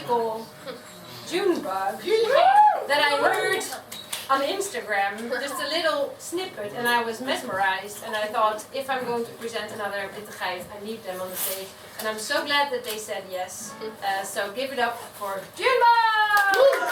magical Junebug that I heard on Instagram, just a little snippet, and I was mesmerized, and I thought, if I'm going to present another WitteGei't, I need them on the stage, and I'm so glad that they said yes. So give it up for Junebug!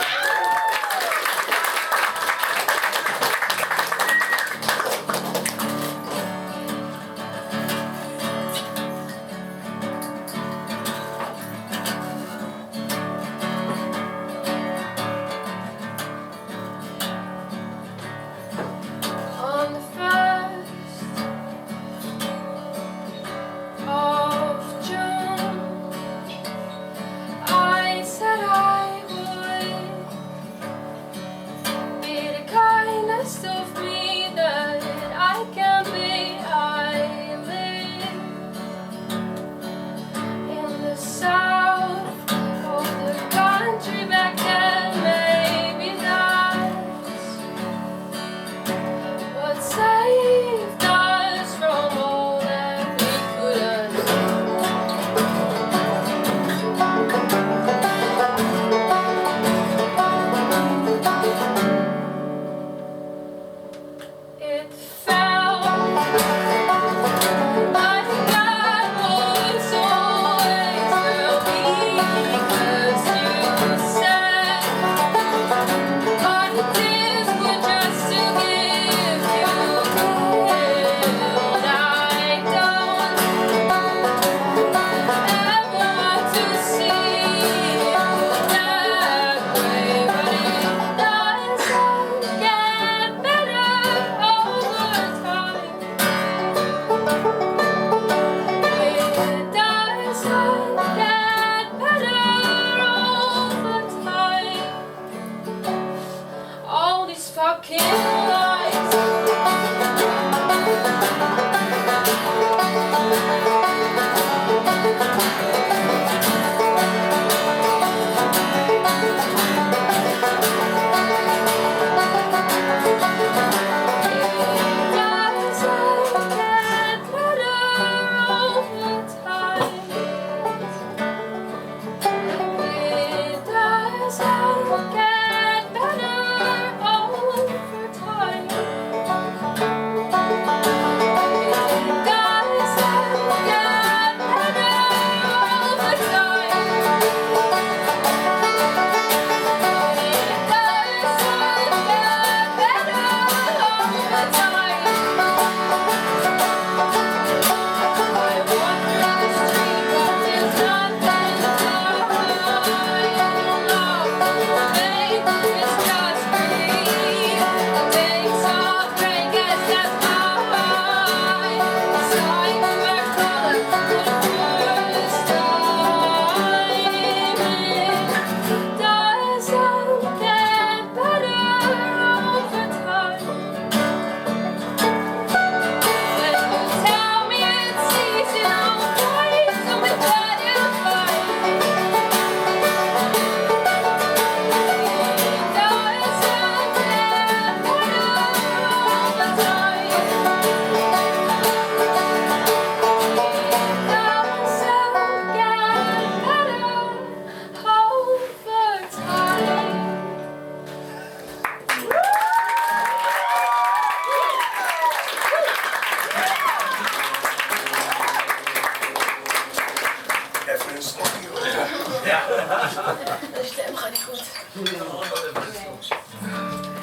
De stem gaat niet goed.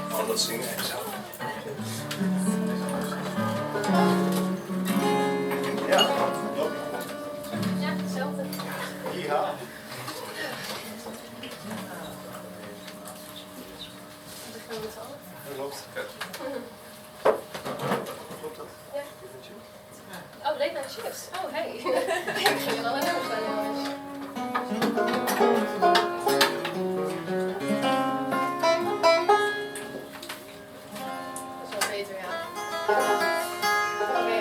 Van dat zingen en zo. Ja, klopt. Ja, hetzelfde. Ja. Dat gaan we met z'n allen. Dat klopt. Klopt dat? Ja. Oh, late night shifts. Oh, hey. Ik ging er al een nummer bij, jongens. Dat is wel beter, ja. Oké.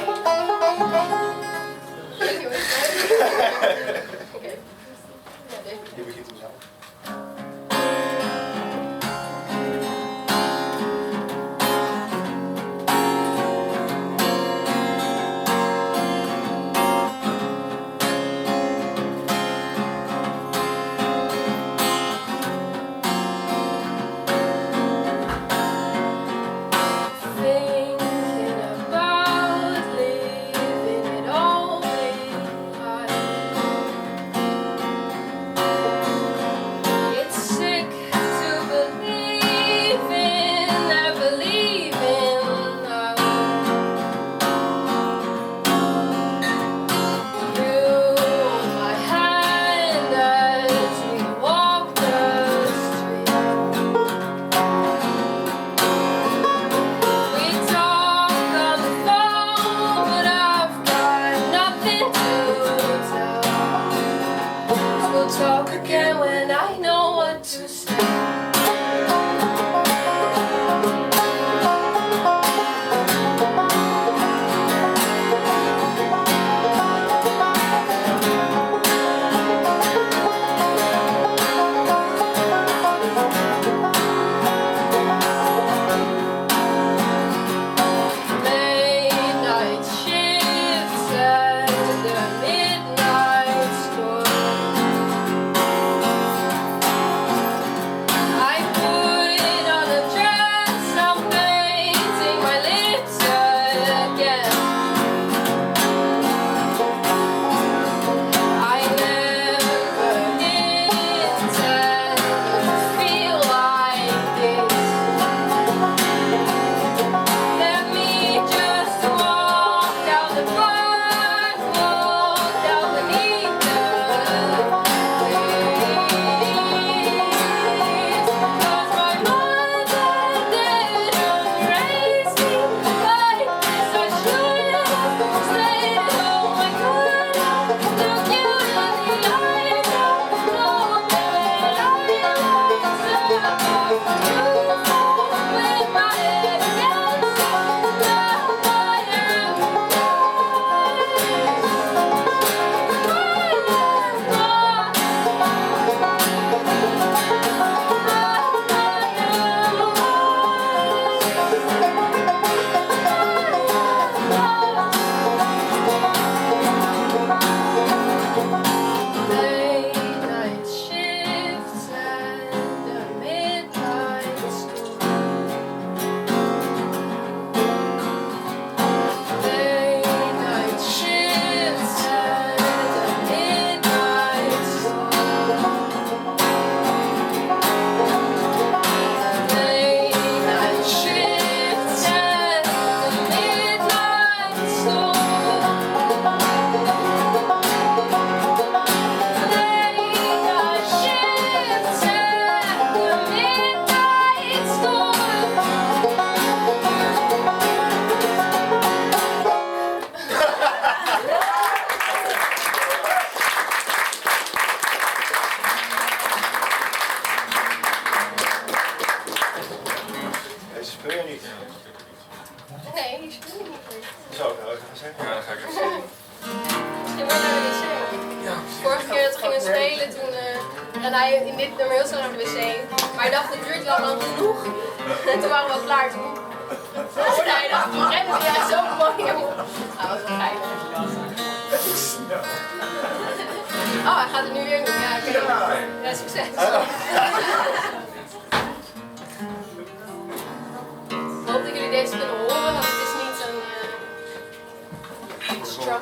Oké. Ja, deze. Je begint hem zelf. En hij in dit nummer heel snel naar de wc. Maar hij dacht, het duurt wel lang genoeg. En toen waren we al klaar. Toen hoorde hij dat. Toen rende hij zo mooi hem op. Nou, dat was wel geinig. Oh, hij gaat het nu weer doen. Ja, oké. Ja, succes. Ik hoop dat jullie deze kunnen horen, want het is niet een strak.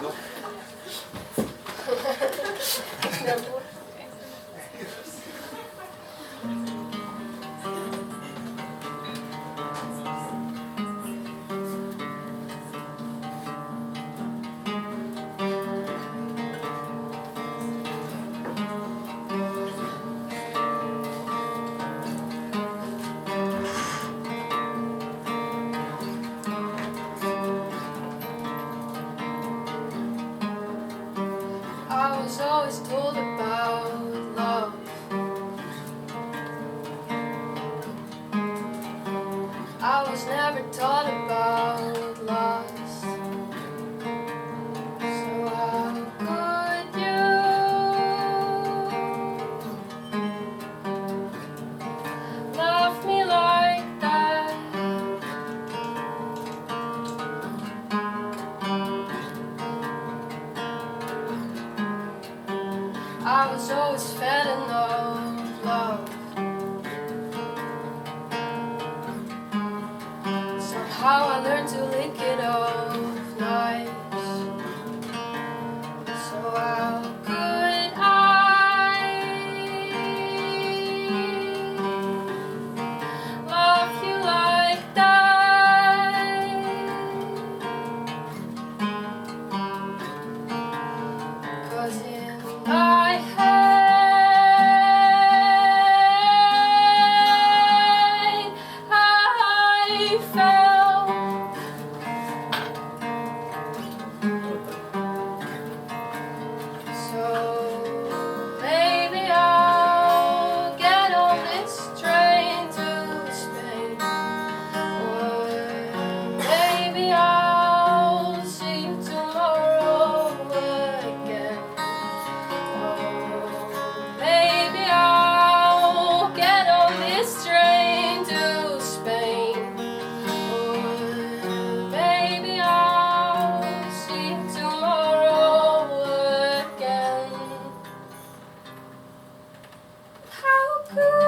I was always told about love. I was never taught about lust. So how could you love me like that? I was always fed enough love. Somehow I learned to lick it off nice. So how could I love you like that? 'Cause in my head I felt so. Maybe I'll get on this train to Spain, or maybe I'll see you tomorrow again. Maybe I'll get on this train to Spain, or maybe I'll see you tomorrow again. How could